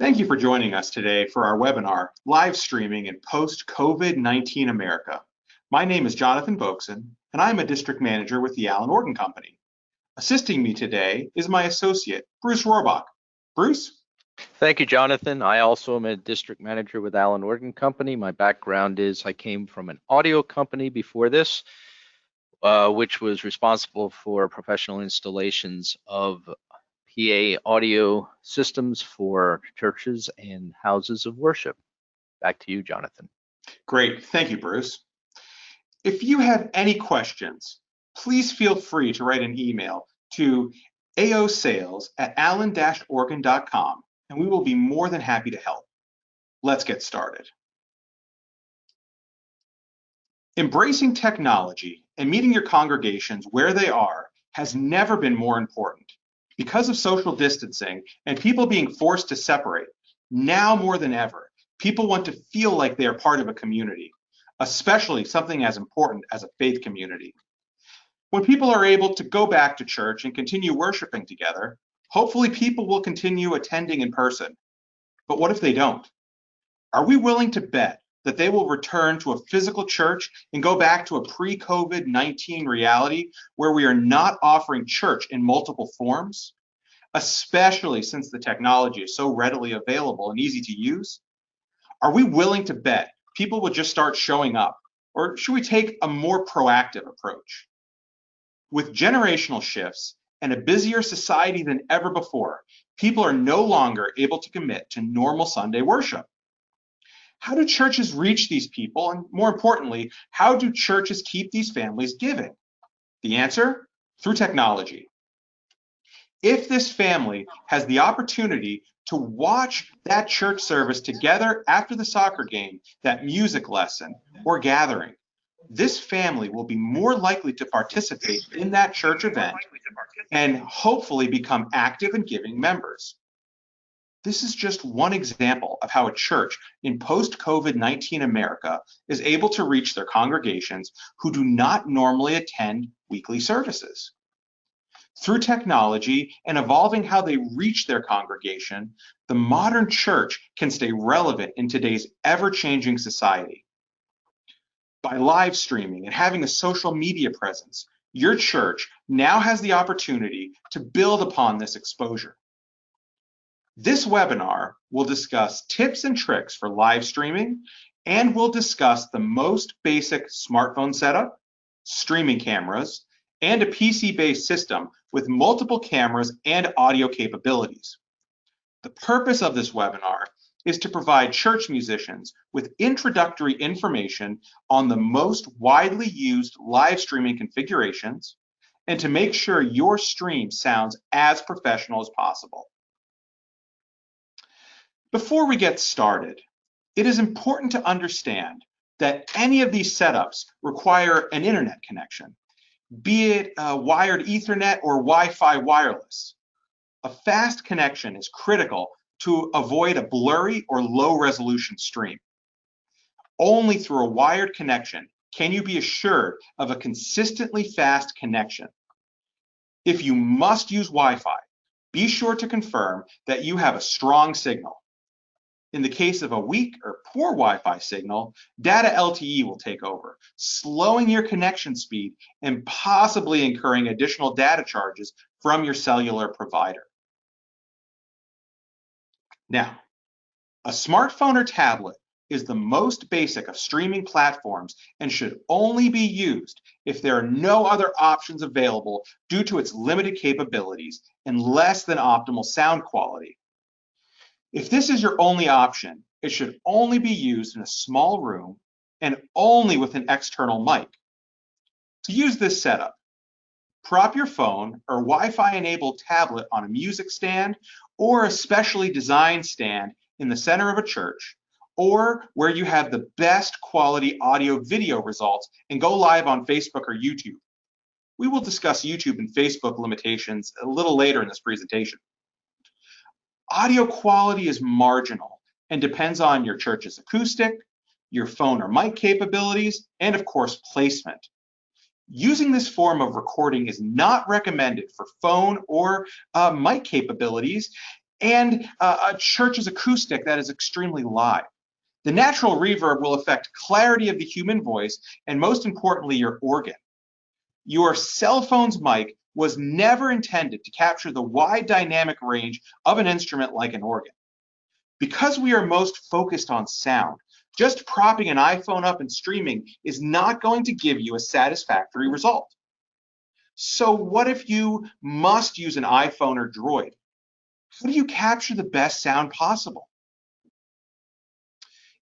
Thank you for joining us today for our webinar, Live Streaming in Post-COVID-19 America. My name is Jonathan Boakson, and I'm a district manager with the Allen Orton Company. Assisting me today is my associate, Bruce Rohrbach. Bruce? Thank you, Jonathan. I also am a district manager with Allen Orton Company. My background is I came from an audio company before this, which was responsible for professional installations of PA audio systems for churches and houses of worship. Back to you, Jonathan. Great. Thank you, Bruce. If you have any questions, please feel free to write an email to aosales@allen-organ.com, and we will be more than happy to help. Let's get started. Embracing technology and meeting your congregations where they are has never been more important. Because of social distancing and people being forced to separate, now more than ever, people want to feel like they are part of a community, especially something as important as a faith community. When people are able to go back to church and continue worshiping together, hopefully people will continue attending in person. But what if they don't? Are we willing to bet that they will return to a physical church and go back to a pre-COVID-19 reality where we are not offering church in multiple forms, especially since the technology is so readily available and easy to use? Are we willing to bet people will just start showing up, or should we take a more proactive approach? With generational shifts and a busier society than ever before, people are no longer able to commit to normal Sunday worship. How do churches reach these people? And more importantly, how do churches keep these families giving? The answer? Through technology. If this family has the opportunity to watch that church service together after the soccer game, that music lesson, or gathering, this family will be more likely to participate in that church event and hopefully become active and giving members. This is just one example of how a church in post-COVID-19 America is able to reach their congregations who do not normally attend weekly services. Through technology and evolving how they reach their congregation, the modern church can stay relevant in today's ever-changing society. By live streaming and having a social media presence, your church now has the opportunity to build upon this exposure. This webinar will discuss tips and tricks for live streaming, and we'll discuss the most basic smartphone setup, streaming cameras, and a PC-based system with multiple cameras and audio capabilities. The purpose of this webinar is to provide church musicians with introductory information on the most widely used live streaming configurations and to make sure your stream sounds as professional as possible. Before we get started, it is important to understand that any of these setups require an internet connection, be it wired Ethernet or Wi-Fi wireless. A fast connection is critical to avoid a blurry or low resolution stream. Only through a wired connection can you be assured of a consistently fast connection. If you must use Wi-Fi, be sure to confirm that you have a strong signal. In the case of a weak or poor Wi-Fi signal, data LTE will take over, slowing your connection speed and possibly incurring additional data charges from your cellular provider. Now, a smartphone or tablet is the most basic of streaming platforms and should only be used if there are no other options available due to its limited capabilities and less than optimal sound quality. If this is your only option, it should only be used in a small room and only with an external mic. To use this setup, prop your phone or Wi-Fi enabled tablet on a music stand or a specially designed stand in the center of a church, or where you have the best quality audio video results and go live on Facebook or YouTube. We will discuss YouTube and Facebook limitations a little later in this presentation. Audio quality is marginal and depends on your church's acoustic, your phone or mic capabilities, and of course, placement. Using this form of recording is not recommended for phone or mic capabilities and a church's acoustic that is extremely live. The natural reverb will affect clarity of the human voice and, most importantly, your organ. Your cell phone's mic was never intended to capture the wide dynamic range of an instrument like an organ. Because we are most focused on sound, just propping an iPhone up and streaming is not going to give you a satisfactory result. So what if you must use an iPhone or Droid? How do you capture the best sound possible?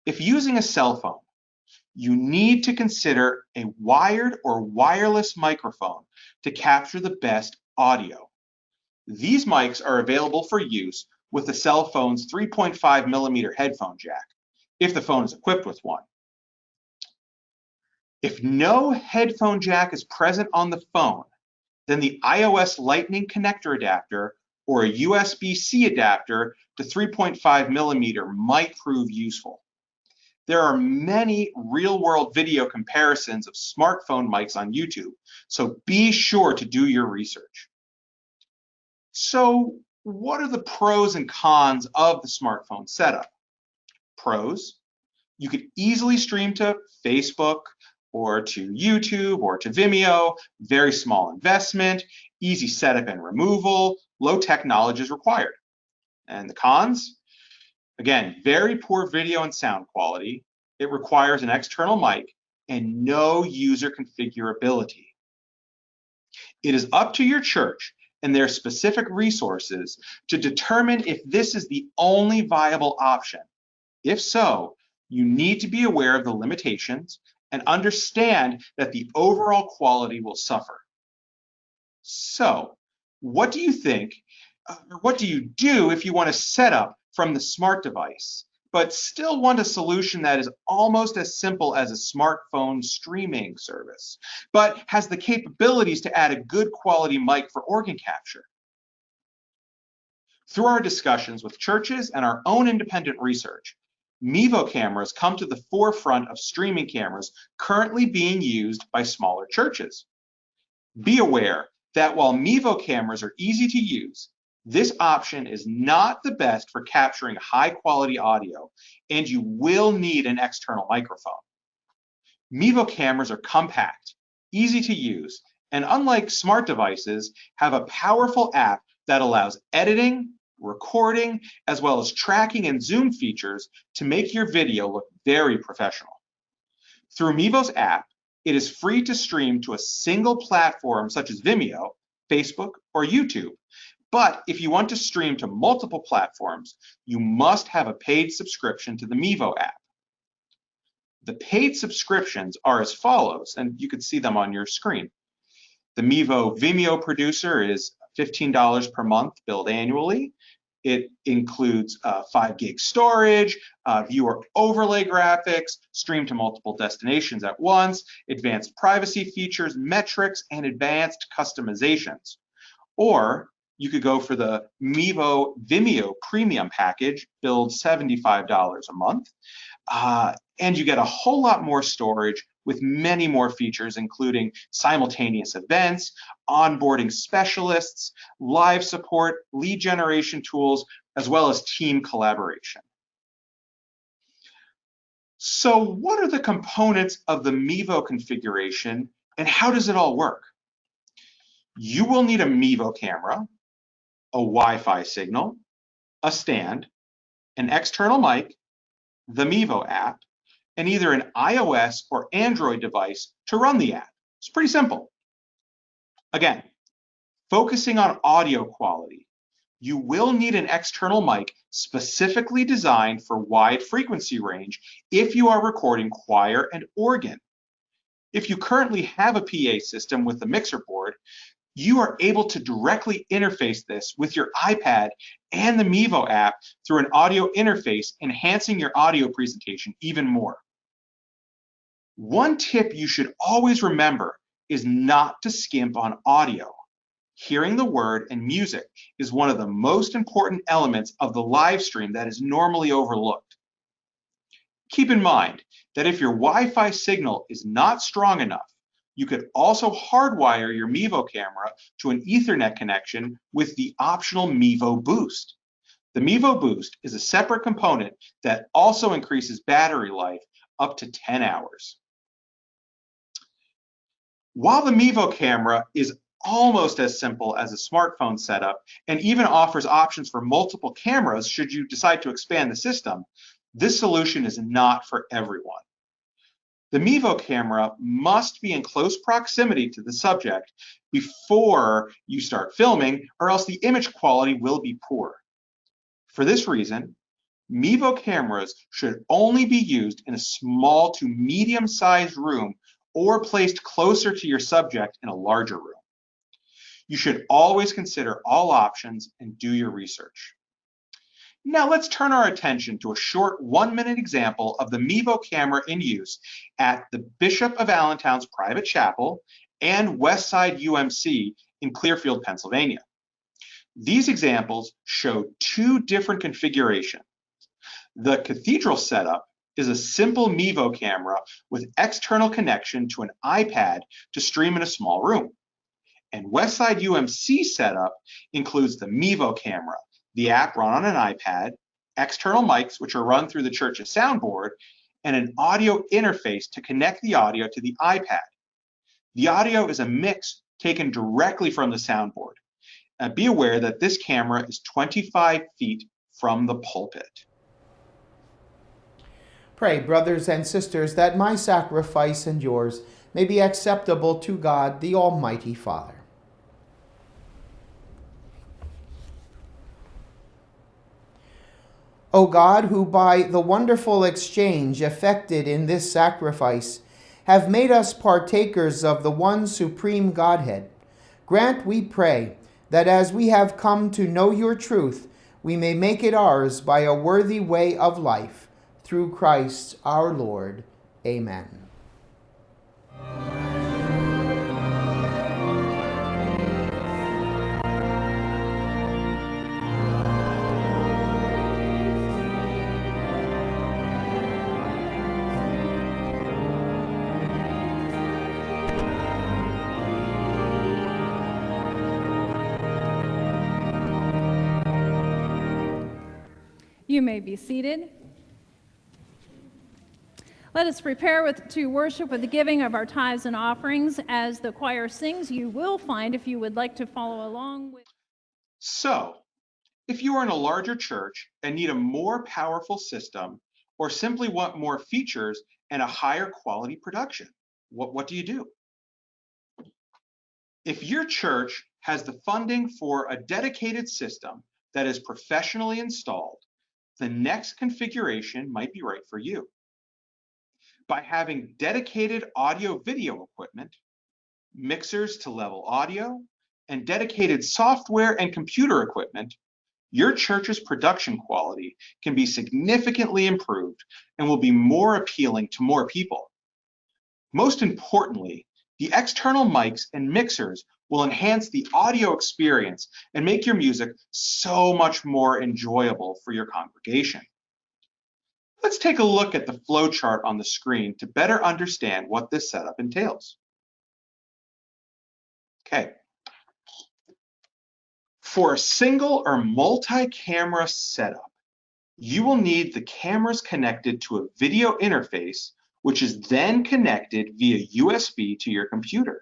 If using a cell phone, you need to consider a wired or wireless microphone to capture the best audio. These mics are available for use with the cell phone's 3.5mm headphone jack, if the phone is equipped with one. If no headphone jack is present on the phone, then the iOS Lightning connector adapter or a USB-C adapter to 3.5mm might prove useful. There are many real-world video comparisons of smartphone mics on YouTube, so be sure to do your research. So, what are the pros and cons of the smartphone setup? Pros: you could easily stream to Facebook or to YouTube or to Vimeo, very small investment, easy setup and removal, low tech knowledge is required. And the cons? Again, very poor video and sound quality. It requires an external mic and no user configurability. It is up to your church and their specific resources to determine if this is the only viable option. If so, you need to be aware of the limitations and understand that the overall quality will suffer. So, what do you think, or what do you do if you want to set up from the smart device, but still want a solution that is almost as simple as a smartphone streaming service, but has the capabilities to add a good quality mic for organ capture? Through our discussions with churches and our own independent research, Mevo cameras come to the forefront of streaming cameras currently being used by smaller churches. Be aware that while Mevo cameras are easy to use, this option is not the best for capturing high quality audio, and you will need an external microphone. Mevo cameras are compact, easy to use, and unlike smart devices, have a powerful app that allows editing, recording, as well as tracking and zoom features to make your video look very professional. Through Mevo's app, it is free to stream to a single platform such as Vimeo, Facebook, or YouTube. But if you want to stream to multiple platforms, you must have a paid subscription to the Mevo app. The paid subscriptions are as follows, and you can see them on your screen. The Mevo Vimeo Producer is $15 per month billed annually. It includes 5 gig storage, viewer overlay graphics, stream to multiple destinations at once, advanced privacy features, metrics, and advanced customizations. Or you could go for the Mevo Vimeo Premium package, billed $75 a month, and you get a whole lot more storage with many more features, including simultaneous events, onboarding specialists, live support, lead generation tools, as well as team collaboration. So what are the components of the Mevo configuration and how does it all work? You will need a Mevo camera, a Wi-Fi signal, a stand, an external mic, the Mevo app, and either an iOS or Android device to run the app. It's pretty simple. Again, focusing on audio quality, you will need an external mic specifically designed for wide frequency range if you are recording choir and organ. If you currently have a PA system with a mixer board, you are able to directly interface this with your iPad and the Mevo app through an audio interface, enhancing your audio presentation even more. One tip you should always remember is not to skimp on audio. Hearing the word and music is one of the most important elements of the live stream that is normally overlooked. Keep in mind that if your Wi-Fi signal is not strong enough, you could also hardwire your Mevo camera to an Ethernet connection with the optional Mevo Boost. The Mevo Boost is a separate component that also increases battery life up to 10 hours. While the Mevo camera is almost as simple as a smartphone setup and even offers options for multiple cameras should you decide to expand the system, this solution is not for everyone. The Mevo camera must be in close proximity to the subject before you start filming, or else the image quality will be poor. For this reason, Mevo cameras should only be used in a small to medium-sized room or placed closer to your subject in a larger room. You should always consider all options and do your research. Now let's turn our attention to a short 1-minute example of the Mevo camera in use at the Bishop of Allentown's private chapel and Westside UMC in Clearfield, Pennsylvania. These examples show two different configurations. The cathedral setup is a simple Mevo camera with external connection to an iPad to stream in a small room. And Westside UMC setup includes the Mevo camera, the app run on an iPad, external mics which are run through the church's soundboard, and an audio interface to connect the audio to the iPad. The audio is a mix taken directly from the soundboard. Be aware that this camera is 25 feet from the pulpit. Pray, brothers and sisters, that my sacrifice and yours may be acceptable to God, the Almighty Father. O God, who by the wonderful exchange effected in this sacrifice have made us partakers of the one supreme Godhead, grant, we pray, that as we have come to know your truth, we may make it ours by a worthy way of life, through Christ our Lord. Amen. You may be seated. Let us prepare to worship with the giving of our tithes and offerings. As the choir sings, you will find, if you would like to follow along with. So, if you are in a larger church and need a more powerful system, or simply want more features and a higher quality production, what do you do? If your church has the funding for a dedicated system that is professionally installed, the next configuration might be right for you. By having dedicated audio-video equipment, mixers to level audio, and dedicated software and computer equipment, your church's production quality can be significantly improved and will be more appealing to more people. Most importantly, the external mics and mixers will enhance the audio experience and make your music so much more enjoyable for your congregation. Let's take a look at the flowchart on the screen to better understand what this setup entails. Okay. For a single or multi-camera setup, you will need the cameras connected to a video interface, which is then connected via USB to your computer.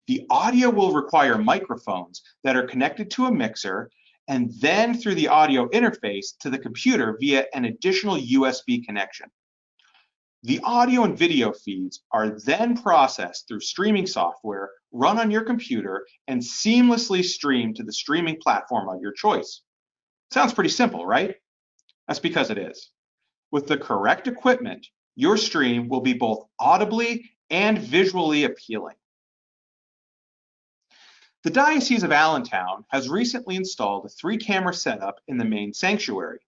The audio will require microphones that are connected to a mixer and then through the audio interface to the computer via an additional USB connection. The audio and video feeds are then processed through streaming software, run on your computer, and seamlessly streamed to the streaming platform of your choice. Sounds pretty simple, right? That's because it is. With the correct equipment, your stream will be both audibly and visually appealing. The Diocese of Allentown has recently installed a 3-camera setup in the main sanctuary.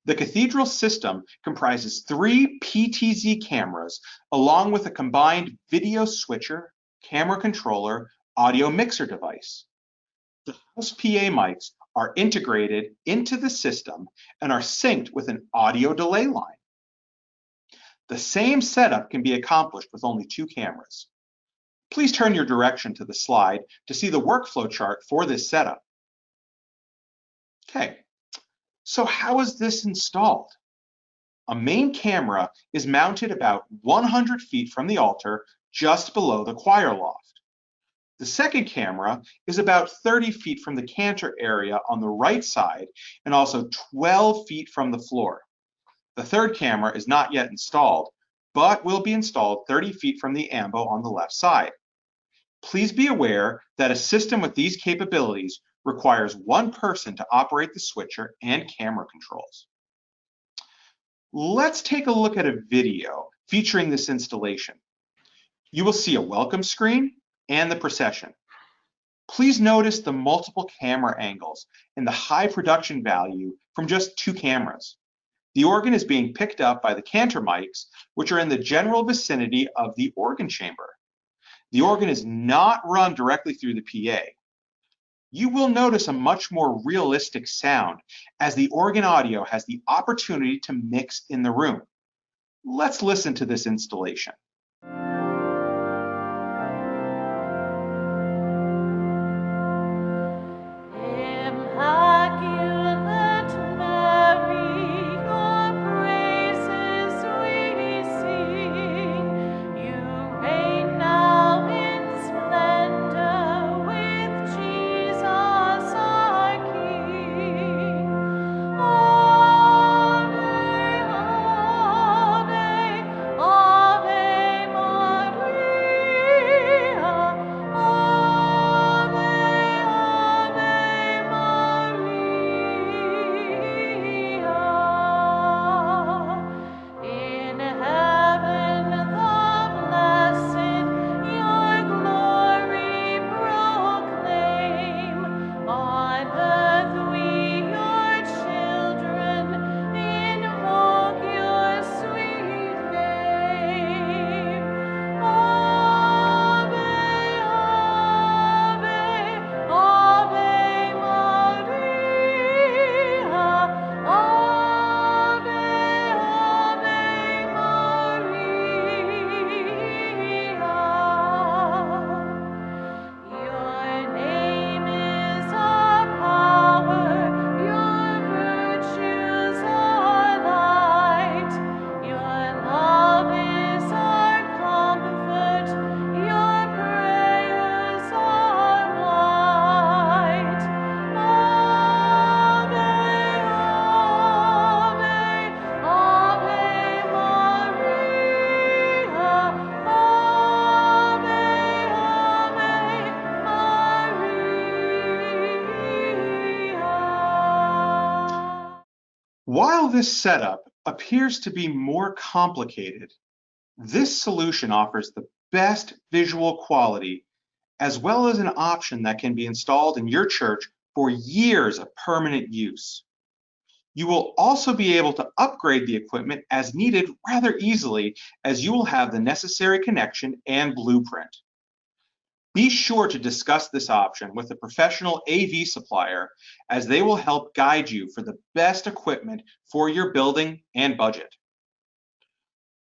The cathedral system comprises 3 PTZ cameras along with a combined video switcher, camera controller, audio mixer device. The house PA mics are integrated into the system and are synced with an audio delay line. The same setup can be accomplished with only 2 cameras. Please turn your direction to the slide to see the workflow chart for this setup. Okay, So how is this installed? A main camera is mounted about 100 feet from the altar, just below the choir loft. The second camera is about 30 feet from the cantor area on the right side and also 12 feet from the floor. The third camera is not yet installed, but will be installed 30 feet from the ambo on the left side. Please be aware that a system with these capabilities requires one person to operate the switcher and camera controls. Let's take a look at a video featuring this installation. You will see a welcome screen and the procession. Please notice the multiple camera angles and the high production value from just 2 cameras. The organ is being picked up by the cantor mics, which are in the general vicinity of the organ chamber. The organ is not run directly through the PA. You will notice a much more realistic sound as the organ audio has the opportunity to mix in the room. Let's listen to this installation. While this setup appears to be more complicated, this solution offers the best visual quality as well as an option that can be installed in your church for years of permanent use. You will also be able to upgrade the equipment as needed rather easily, as you will have the necessary connection and blueprint. Be sure to discuss this option with a professional AV supplier, as they will help guide you for the best equipment for your building and budget.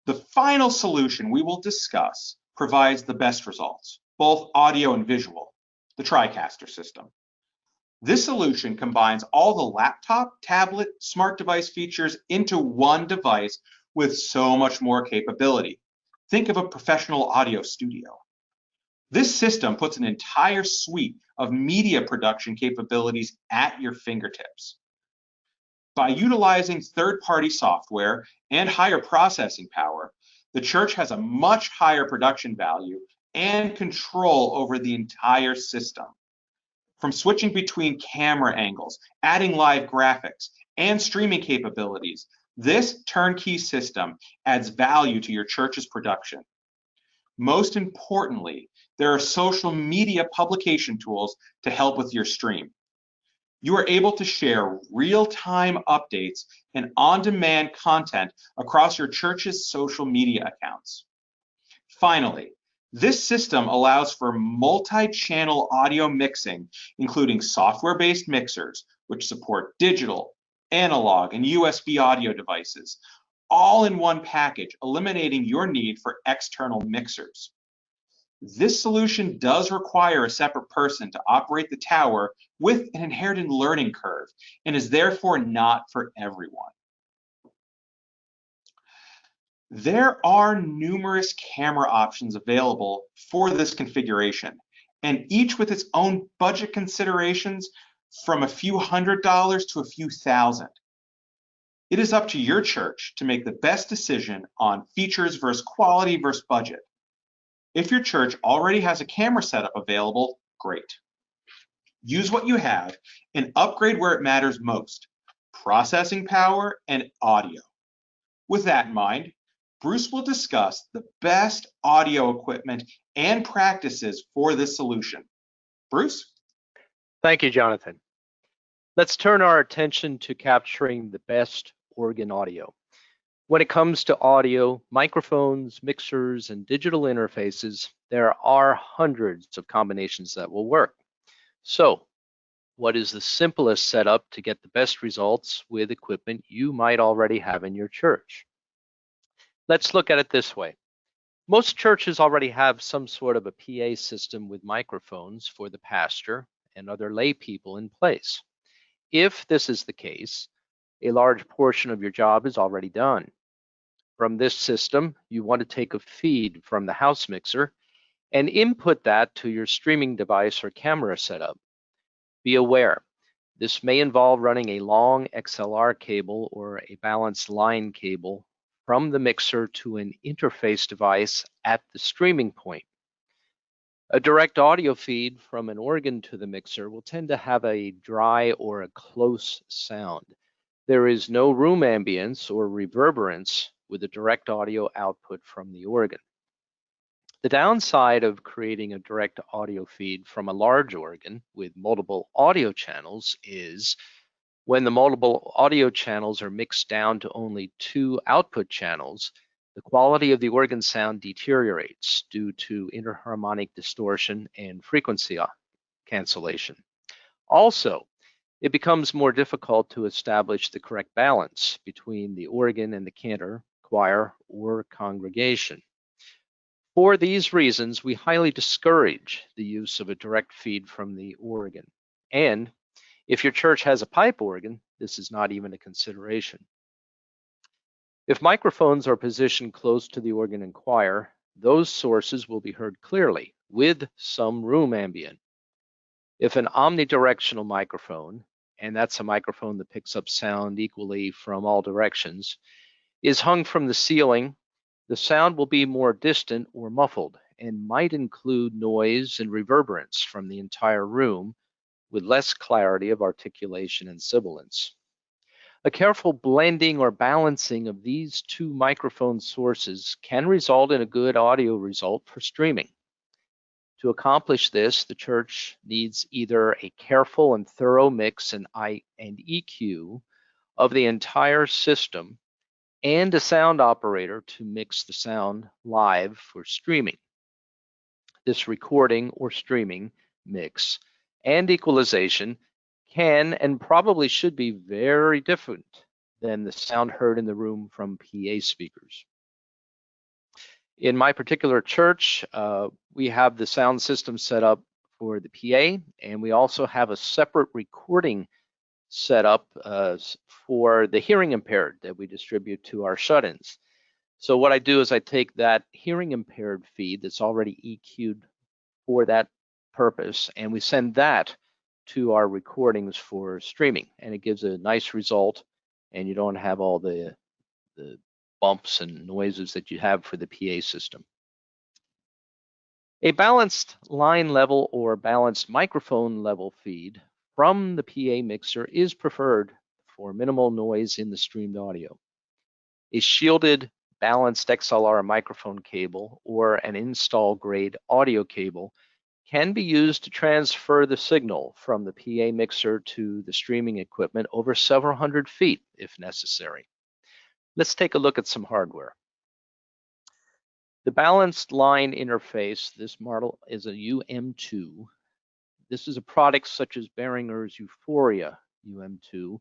The final solution we will discuss provides the best results, both audio and visual, the Tricaster system. This solution combines all the laptop, tablet, smart device features into one device with so much more capability. Think of a professional audio studio. This system puts an entire suite of media production capabilities at your fingertips. By utilizing third-party software and higher processing power, the church has a much higher production value and control over the entire system. From switching between camera angles, adding live graphics, and streaming capabilities, this turnkey system adds value to your church's production. Most importantly, there are social media publication tools to help with your stream. You are able to share real-time updates and on-demand content across your church's social media accounts. Finally, this system allows for multi-channel audio mixing, including software-based mixers, which support digital, analog, and USB audio devices, all in one package, eliminating your need for external mixers. This solution does require a separate person to operate the tower with an inherent learning curve and is therefore not for everyone. There are numerous camera options available for this configuration, and each with its own budget considerations from a few $100s to a few thousand. It is up to your church to make the best decision on features versus quality versus budget. If your church already has a camera setup available, great. Use what you have and upgrade where it matters most: processing power and audio. With that in mind, Bruce will discuss the best audio equipment and practices for this solution. Bruce? Thank you, Jonathan. Let's turn our attention to capturing the best organ audio. When it comes to audio, microphones, mixers, and digital interfaces, there are hundreds of combinations that will work. So, what is the simplest setup to get the best results with equipment you might already have in your church? Let's look at it this way. Most churches already have some sort of a PA system with microphones for the pastor and other lay people in place. If this is the case, a large portion of your job is already done. From this system, you want to take a feed from the house mixer and input that to your streaming device or camera setup. Be aware, this may involve running a long XLR cable or a balanced line cable from the mixer to an interface device at the streaming point. A direct audio feed from an organ to the mixer will tend to have a dry or a close sound. There is no room ambience or reverberance with a direct audio output from the organ. The downside of creating a direct audio feed from a large organ with multiple audio channels is when the multiple audio channels are mixed down to only 2 output channels, the quality of the organ sound deteriorates due to interharmonic distortion and frequency cancellation. Also, it becomes more difficult to establish the correct balance between the organ and the cantor, choir, or congregation. For these reasons, we highly discourage the use of a direct feed from the organ. And if your church has a pipe organ, this is not even a consideration. If microphones are positioned close to the organ and choir, those sources will be heard clearly with some room ambient. If an omnidirectional microphone, and that's a microphone that picks up sound equally from all directions, is hung from the ceiling, the sound will be more distant or muffled and might include noise and reverberance from the entire room with less clarity of articulation and sibilance. A careful blending or balancing of these 2 microphone sources can result in a good audio result for streaming. To accomplish this, the church needs either a careful and thorough mix and EQ of the entire system and a sound operator to mix the sound live for streaming. This recording or streaming mix and equalization can and probably should be very different than the sound heard in the room from PA speakers. In my particular church, we have the sound system set up for the PA, and we also have a separate recording set up for the hearing impaired that we distribute to our shut-ins. So what I do is I take that hearing impaired feed that's already EQ'd for that purpose, and we send that to our recordings for streaming, and it gives a nice result, and you don't have all the bumps and noises that you have for the PA system. A balanced line level or balanced microphone level feed from the PA mixer is preferred for minimal noise in the streamed audio. A shielded balanced XLR microphone cable or an install grade audio cable can be used to transfer the signal from the PA mixer to the streaming equipment over several hundred feet if necessary. Let's take a look at some hardware. The balanced line interface, this model is a UM2. This is a product such as Behringer's Euphoria UM2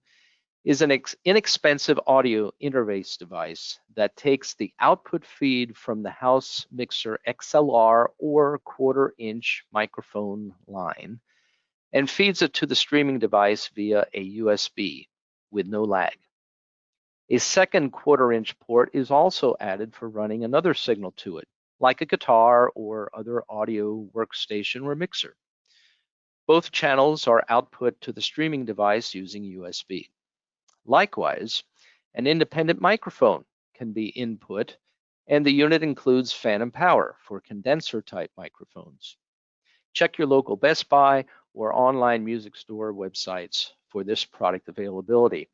is an inexpensive audio interface device that takes the output feed from the house mixer XLR or 1/4-inch microphone line and feeds it to the streaming device via a USB with no lag. A second 1/4-inch port is also added for running another signal to it, like a guitar or other audio workstation or mixer. Both channels are output to the streaming device using USB. Likewise, an independent microphone can be input, and the unit includes phantom power for condenser-type microphones. Check your local Best Buy or online music store websites for this product availability.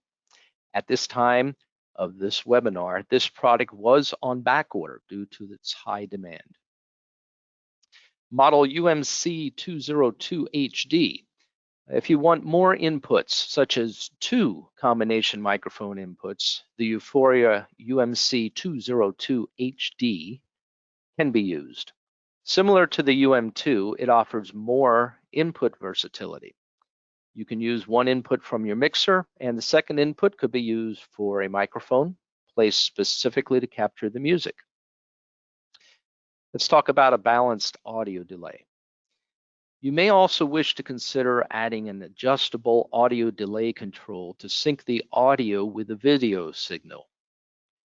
At this time of this webinar, this product was on back order due to its high demand. Model UMC 202 HD. If you want more inputs, such as 2 combination microphone inputs, the Euphoria UMC 202 HD can be used. Similar to the UM2, it offers more input versatility. You can use one input from your mixer, and the second input could be used for a microphone placed specifically to capture the music. Let's talk about a balanced audio delay. You may also wish to consider adding an adjustable audio delay control to sync the audio with the video signal.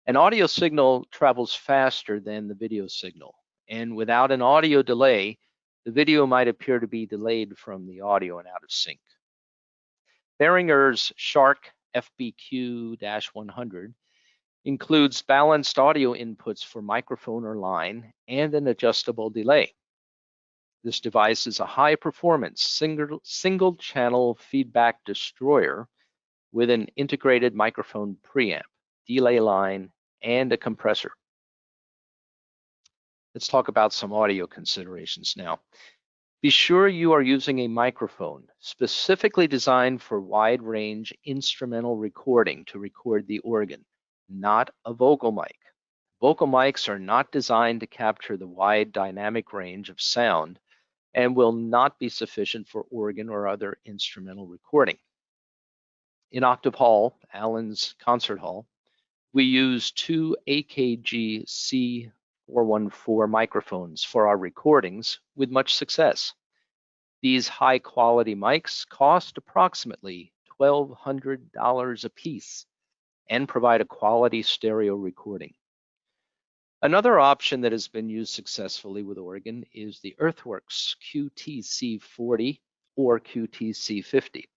An audio signal travels faster than the video signal, and without an audio delay, the video might appear to be delayed from the audio and out of sync. Behringer's Shark FBQ-100 includes balanced audio inputs for microphone or line and an adjustable delay. This device is a high-performance single-channel feedback destroyer with an integrated microphone preamp, delay line, and a compressor. Let's talk about some audio considerations now. Be sure you are using a microphone specifically designed for wide-range instrumental recording to record the organ, not a vocal mic. Vocal mics are not designed to capture the wide dynamic range of sound and will not be sufficient for organ or other instrumental recording. In Octave Hall, Allen's concert hall, we use 2 AKG C414 microphones for our recordings with much success. These high-quality mics cost approximately $1,200 a piece and provide a quality stereo recording. Another option that has been used successfully with organ is the Earthworks QTC40 or QTC50.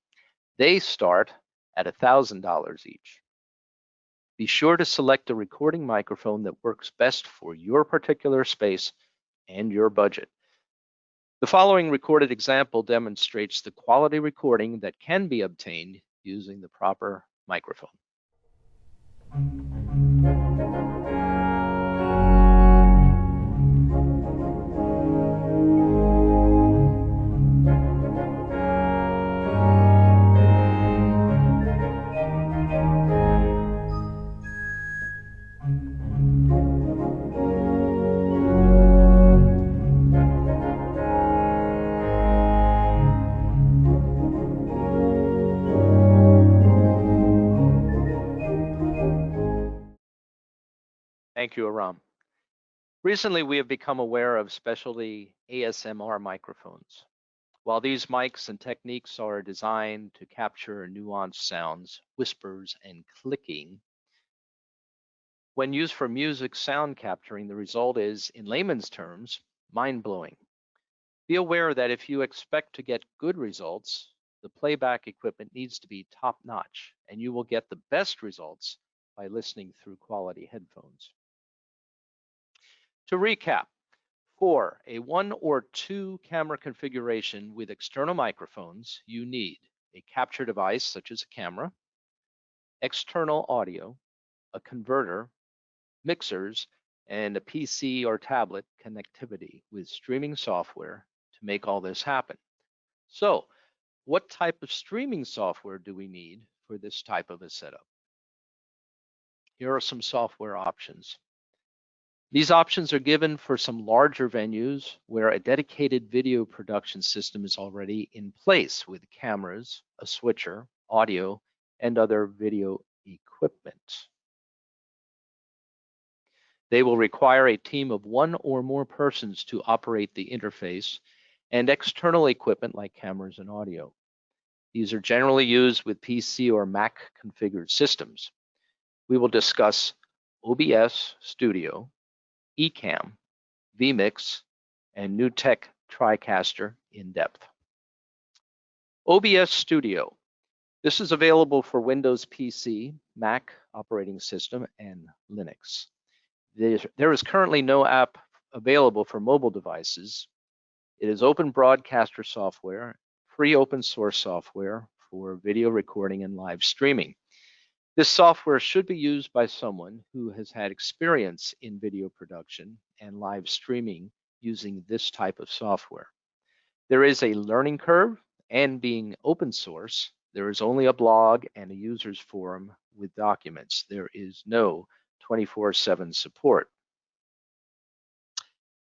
They start at $1,000 each. Be sure to select a recording microphone that works best for your particular space and your budget. The following recorded example demonstrates the quality recording that can be obtained using the proper microphone. Thank you, Aram. Recently, we have become aware of specialty ASMR microphones. While these mics and techniques are designed to capture nuanced sounds, whispers, and clicking, when used for music sound capturing, the result is, in layman's terms, mind-blowing. Be aware that if you expect to get good results, the playback equipment needs to be top-notch, and you will get the best results by listening through quality headphones. To recap, for a 1 or 2 camera configuration with external microphones, you need a capture device such as a camera, external audio, a converter, mixers, and a PC or tablet connectivity with streaming software to make all this happen. So, what type of streaming software do we need for this type of a setup? Here are some software options. These options are given for some larger venues where a dedicated video production system is already in place with cameras, a switcher, audio, and other video equipment. They will require a team of 1 or more persons to operate the interface and external equipment like cameras and audio. These are generally used with PC or Mac configured systems. We will discuss OBS Studio, Ecamm, vMix, and NewTek Tricaster in depth. OBS Studio. This is available for Windows PC, Mac operating system, and Linux. There is currently no app available for mobile devices. It is open broadcaster software, free open source software for video recording and live streaming. This software should be used by someone who has had experience in video production and live streaming using this type of software. There is a learning curve, and being open source, there is only a blog and a user's forum with documents. There is no 24/7 support.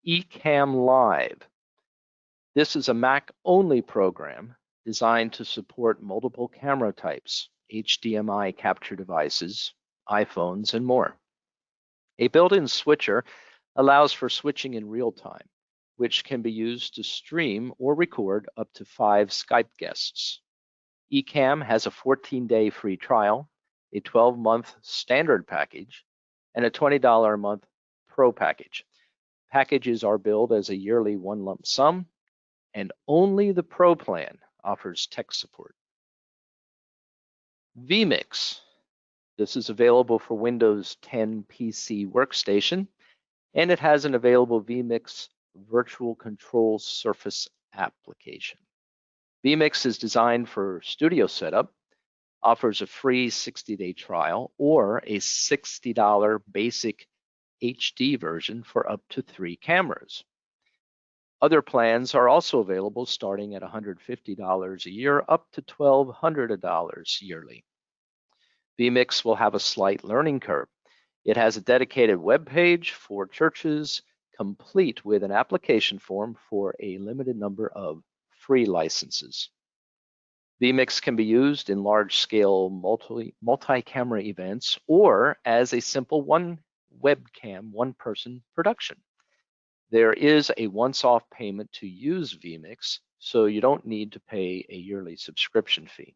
Ecamm Live. This is a Mac-only program designed to support multiple camera types, HDMI capture devices, iPhones, and more. A built-in switcher allows for switching in real time, which can be used to stream or record up to 5 Skype guests. Ecamm has a 14-day free trial, a 12-month standard package, and a $20 a month pro package. Packages are billed as a yearly 1 lump sum, and only the pro plan offers tech support. vMix. This is available for Windows 10 PC workstation, and it has an available vMix Virtual Control Surface application. vMix is designed for studio setup, offers a free 60-day trial or a $60 basic HD version for up to 3 cameras. Other plans are also available starting at $150 a year up to $1,200 yearly. vMix will have a slight learning curve. It has a dedicated web page for churches, complete with an application form for a limited number of free licenses. vMix can be used in large-scale multi-camera events or as a simple one webcam, one-person production. There is a once-off payment to use vMix, so you don't need to pay a yearly subscription fee.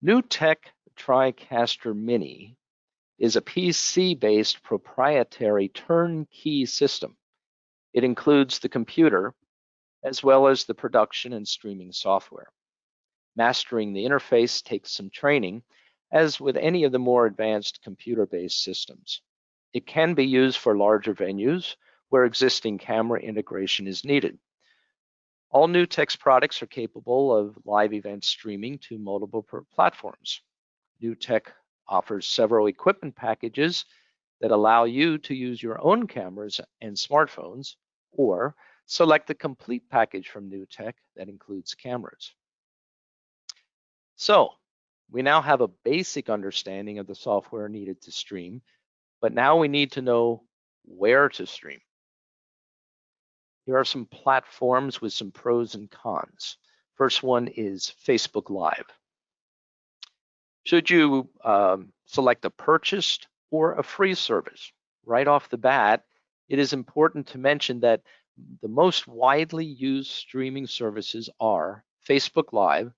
NewTek Tricaster Mini is a PC-based proprietary turnkey system. It includes the computer as well as the production and streaming software. Mastering the interface takes some training, as with any of the more advanced computer-based systems. It can be used for larger venues where existing camera integration is needed. All NewTek's products are capable of live event streaming to multiple platforms. NewTek offers several equipment packages that allow you to use your own cameras and smartphones, or select the complete package from NewTek that includes cameras. So, we now have a basic understanding of the software needed to stream, but now we need to know where to stream. Here are some platforms with some pros and cons. First one is Facebook Live. Should you select a purchased or a free service? Right off the bat, it is important to mention that the most widely used streaming services are Facebook Live,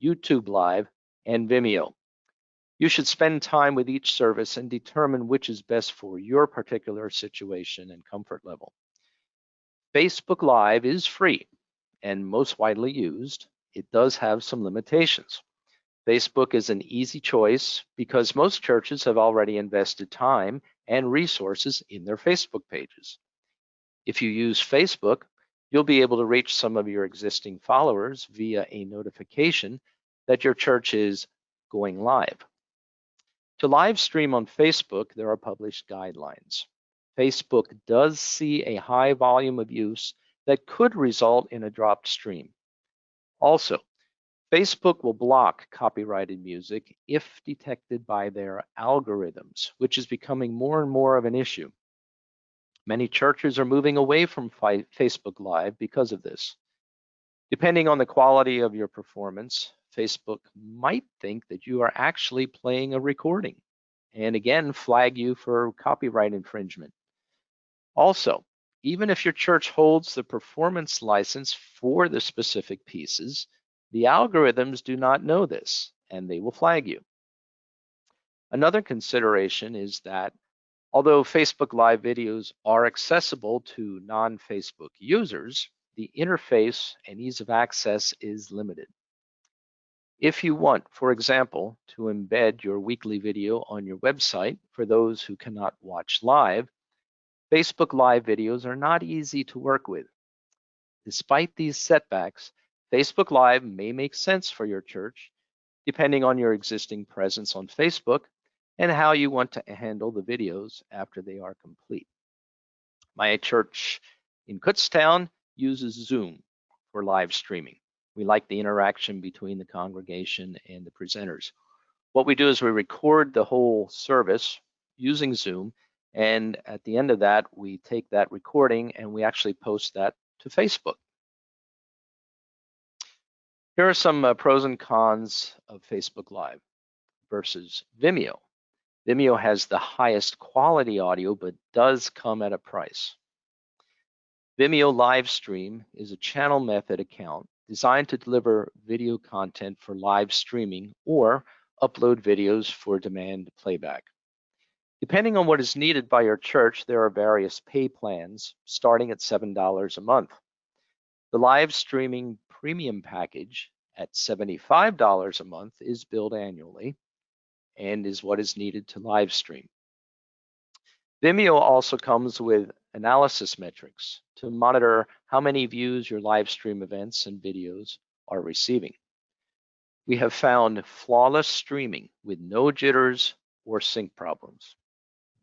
YouTube Live, and Vimeo. You should spend time with each service and determine which is best for your particular situation and comfort level. Facebook Live is free and most widely used. It does have some limitations. Facebook is an easy choice because most churches have already invested time and resources in their Facebook pages. If you use Facebook, you'll be able to reach some of your existing followers via a notification that your church is going live. To live stream on Facebook, there are published guidelines. Facebook does see a high volume of use that could result in a dropped stream. Also, Facebook will block copyrighted music if detected by their algorithms, which is becoming more and more of an issue. Many churches are moving away from Facebook Live because of this. Depending on the quality of your performance, Facebook might think that you are actually playing a recording and again flag you for copyright infringement. Also, even if your church holds the performance license for the specific pieces, the algorithms do not know this and they will flag you. Another consideration is that although Facebook Live videos are accessible to non-Facebook users, the interface and ease of access is limited. If you want, for example, to embed your weekly video on your website for those who cannot watch live, Facebook Live videos are not easy to work with. Despite these setbacks, Facebook Live may make sense for your church, depending on your existing presence on Facebook and how you want to handle the videos after they are complete. My church in Kutztown uses Zoom for live streaming. We like the interaction between the congregation and the presenters. What we do is we record the whole service using Zoom, and at the end of that, we take that recording and we actually post that to Facebook. Here are some pros and cons of Facebook Live versus Vimeo. Vimeo has the highest quality audio, but does come at a price. Vimeo Livestream is a channel method account designed to deliver video content for live streaming or upload videos for demand playback. Depending on what is needed by your church, there are various pay plans starting at $7 a month. The live streaming premium package at $75 a month is billed annually and is what is needed to live stream. Vimeo also comes with analysis metrics to monitor how many views your live stream events and videos are receiving. We have found flawless streaming with no jitters or sync problems.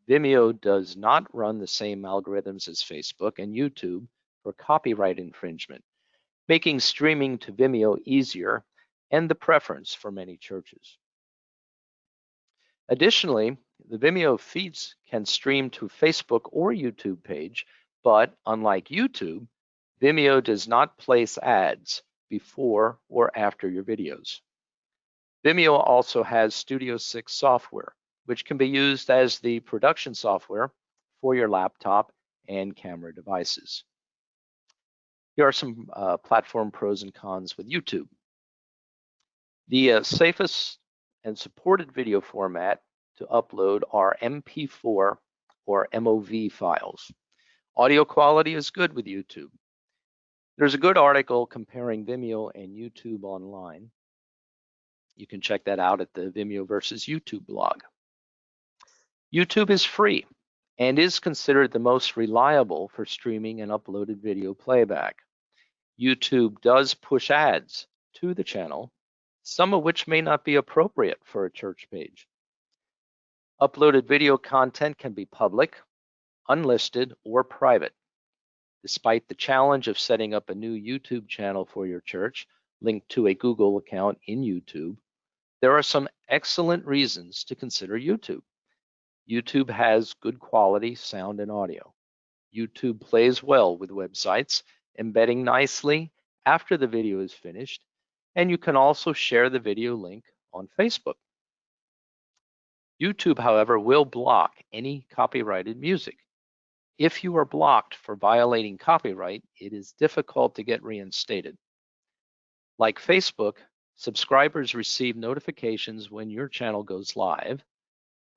Vimeo does not run the same algorithms as Facebook and YouTube for copyright infringement, making streaming to Vimeo easier and the preference for many churches. Additionally, the Vimeo feeds can stream to Facebook or YouTube page, but unlike YouTube, Vimeo does not place ads before or after your videos. Vimeo also has Studio 6 software, which can be used as the production software for your laptop and camera devices. Here are some platform pros and cons with YouTube. The safest and supported video format to upload are MP4 or MOV files. Audio quality is good with YouTube. There's a good article comparing Vimeo and YouTube online. You can check that out at the Vimeo versus YouTube blog. YouTube is free and is considered the most reliable for streaming and uploaded video playback. YouTube does push ads to the channel, some of which may not be appropriate for a church page. Uploaded video content can be public, unlisted, or private. Despite the challenge of setting up a new YouTube channel for your church linked to a Google account in YouTube, there are some excellent reasons to consider YouTube. YouTube has good quality sound and audio. YouTube plays well with websites, embedding nicely after the video is finished, and you can also share the video link on Facebook. YouTube, however, will block any copyrighted music. If you are blocked for violating copyright, it is difficult to get reinstated. Like Facebook, subscribers receive notifications when your channel goes live,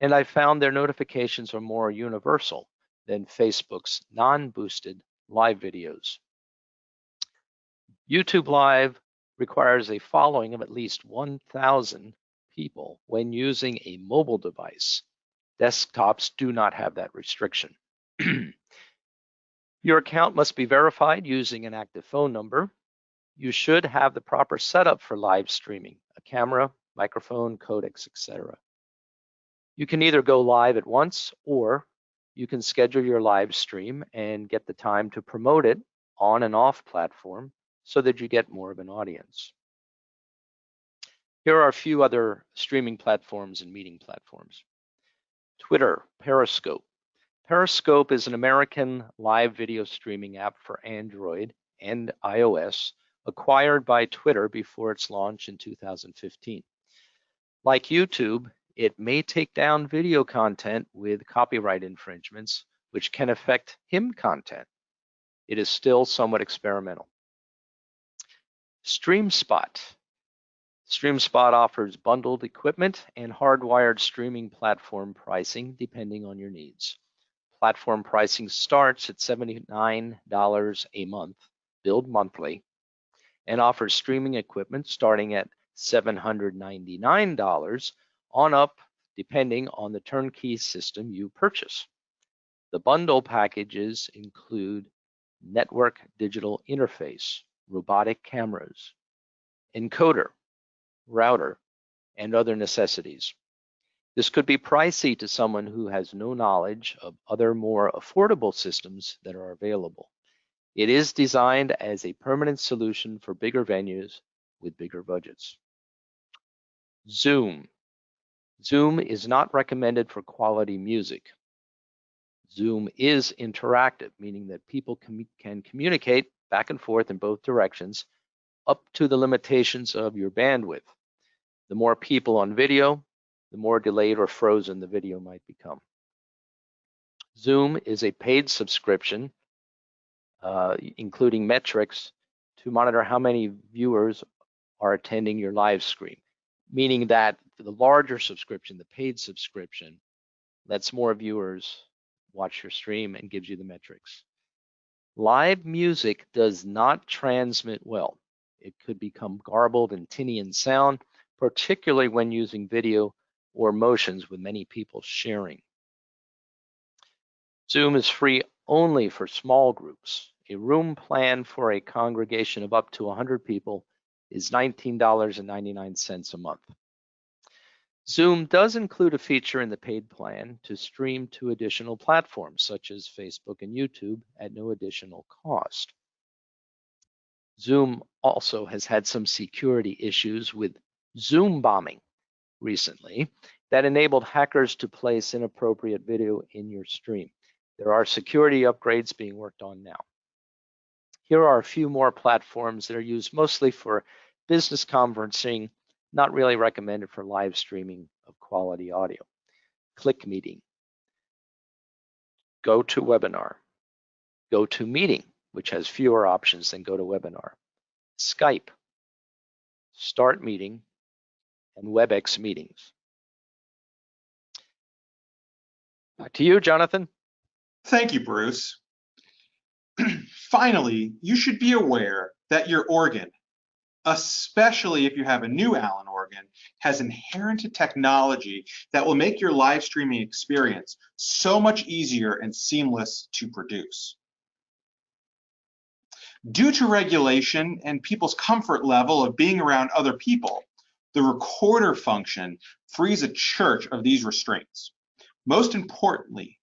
and I found their notifications are more universal than Facebook's non-boosted live videos. YouTube Live requires a following of at least 1,000 people when using a mobile device. Desktops do not have that restriction. Your account must be verified using an active phone number. You should have the proper setup for live streaming, a camera, microphone, codecs, etc. You can either go live at once or you can schedule your live stream and get the time to promote it on and off platform so that you get more of an audience. Here are a few other streaming platforms and meeting platforms. Twitter, Periscope. Periscope is an American live video streaming app for Android and iOS, acquired by Twitter before its launch in 2015. Like YouTube, it may take down video content with copyright infringements, which can affect him content. It is still somewhat experimental. StreamSpot. StreamSpot offers bundled equipment and hardwired streaming platform pricing depending on your needs. Platform pricing starts at $79 a month, billed monthly, and offers streaming equipment starting at $799 on up, depending on the turnkey system you purchase. The bundle packages include network digital interface, robotic cameras, encoder, router, and other necessities. This could be pricey to someone who has no knowledge of other more affordable systems that are available. It is designed as a permanent solution for bigger venues with bigger budgets. Zoom. Zoom is not recommended for quality music. Zoom is interactive, meaning that people can communicate back and forth in both directions up to the limitations of your bandwidth. The more people on video, the more delayed or frozen the video might become. Zoom is a paid subscription, including metrics to monitor how many viewers are attending your live stream, meaning that the larger subscription, the paid subscription, lets more viewers watch your stream and gives you the metrics. Live music does not transmit well. It could become garbled and tinny in sound, particularly when using video or motions with many people sharing. Zoom is free only for small groups. A room planned for a congregation of up to 100 people is $19.99 a month. Zoom does include a feature in the paid plan to stream to additional platforms such as Facebook and YouTube at no additional cost. Zoom also has had some security issues with Zoom bombing recently that enabled hackers to place inappropriate video in your stream. There are security upgrades being worked on now. Here are a few more platforms that are used mostly for business conferencing, not really recommended for live streaming of quality audio. ClickMeeting, GoToWebinar, GoToMeeting, which has fewer options than GoToWebinar, Skype, Start Meeting, and WebEx Meetings. Back to you, Jonathan. Thank you, Bruce. Finally, you should be aware that your organ, especially if you have a new Allen organ, has inherent technology that will make your live streaming experience so much easier and seamless to produce. Due to regulation and people's comfort level of being around other people, the recorder function frees a church of these restraints. Most importantly,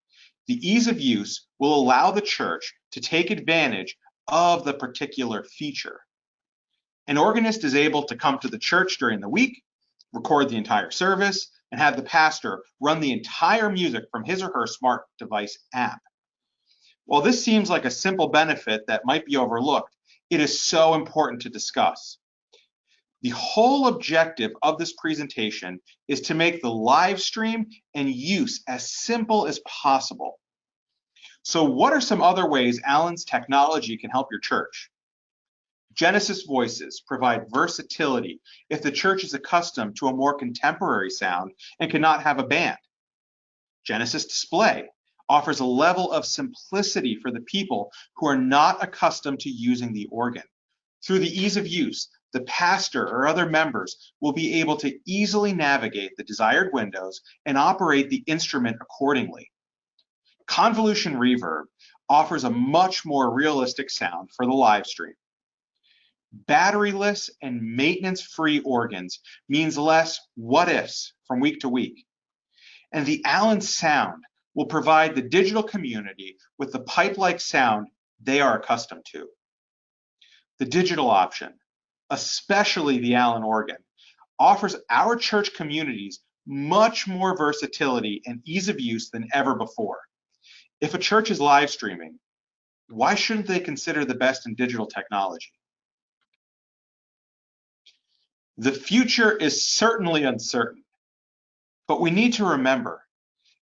the ease of use will allow the church to take advantage of the particular feature. An organist is able to come to the church during the week, record the entire service, and have the pastor run the entire music from his or her smart device app. While this seems like a simple benefit that might be overlooked, it is so important to discuss. The whole objective of this presentation is to make the live stream and use as simple as possible. So what are some other ways Allen's technology can help your church? Genesis Voices provide versatility if the church is accustomed to a more contemporary sound and cannot have a band. Genesis Display offers a level of simplicity for the people who are not accustomed to using the organ. Through the ease of use, the pastor or other members will be able to easily navigate the desired windows and operate the instrument accordingly. Convolution Reverb offers a much more realistic sound for the live stream. Batteryless and maintenance-free organs means less what-ifs from week to week. And the Allen sound will provide the digital community with the pipe-like sound they are accustomed to. The digital option, especially the Allen organ, offers our church communities much more versatility and ease of use than ever before. If a church is live streaming, why shouldn't they consider the best in digital technology? The future is certainly uncertain, but we need to remember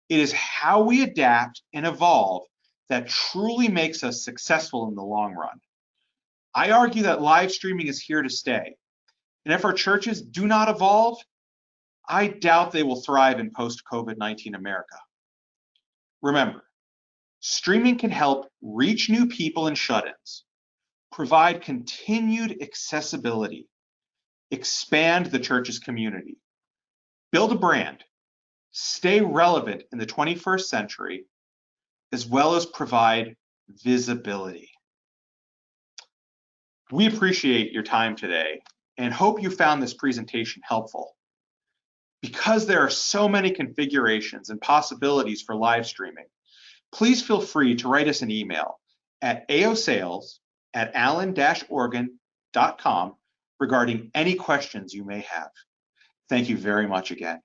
it is how we adapt and evolve that truly makes us successful in the long run. I argue that live streaming is here to stay, and if our churches do not evolve, I doubt they will thrive in post-COVID-19 America. Remember, streaming can help reach new people and shut-ins, provide continued accessibility, expand the church's community, build a brand, stay relevant in the 21st century, as well as provide visibility. We appreciate your time today and hope you found this presentation helpful. Because there are so many configurations and possibilities for live streaming, please feel free to write us an email at aosales@allen-oregon.com regarding any questions you may have. Thank you very much again.